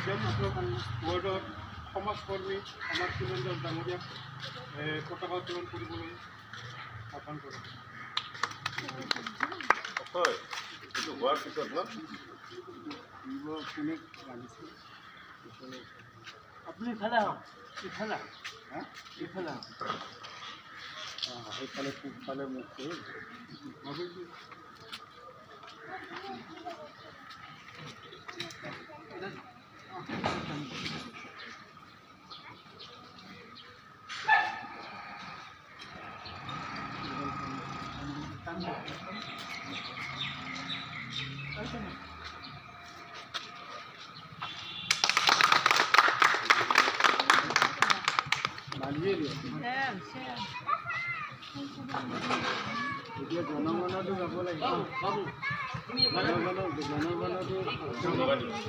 ৱাৰ্ডৰ সমাজকৰ্মী আমাৰ সুৰেন্দ্ৰ ডাঙৰীয়াক পতাকা উত্তোলন কৰিবলৈ আহ্বান কৰোঁ। হয়, এইটো হোৱাৰ পিছত ন কোনে লাগিছে আপুনি ইফালে আহক, ইফালে ইফালে আহক। সেইফালে পূবফালে মুখ কৰি ভাবিছোঁ বান্ধিয়ে দিয়ে। এতিয়া জনগণতো যাব লাগিব। জনগণতো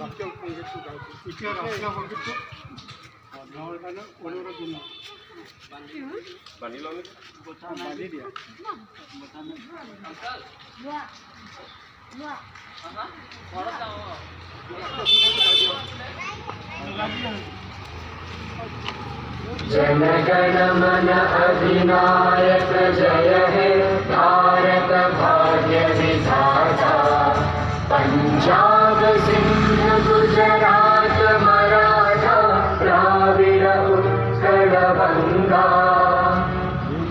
ৰাষ্ট্ৰীয় সংগীতটো গাইছোঁ। এতিয়া ৰাষ্ট্ৰীয় সংগীতটো গাঁৱৰ কাৰণে অনুৰোধ জনাওঁ। বান্ধি লওঁ নেকি? বান্ধি দিয়া। जनगण मन अधिनायक जय हे भारत भाग्य विधाता। पंजाब सिंध गुजरात मराठा द्राविड़ उत्कल गंगा।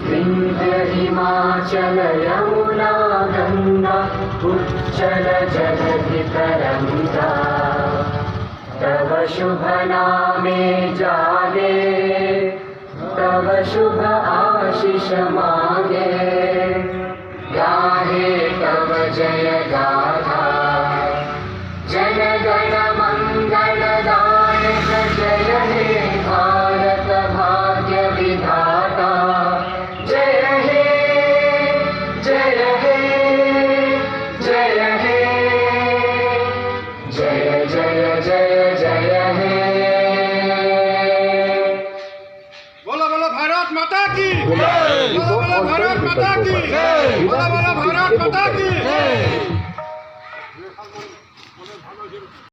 विंध्य हिमाचल यमुना गंगा उच्चल जलधि तरंगा। तव शुभ नामे जागे तव शुभ आशीष मागे। गाहे तव जय गाथा जनगण मंगलदायक जय हे भारत भाग्य विधाता। जय हे जय हे जय हे जय जय जय जय हे। बोलो बोलो भारत माता की, बोलो बोलो भारत माता की, बोलो बोलो भारत माता की।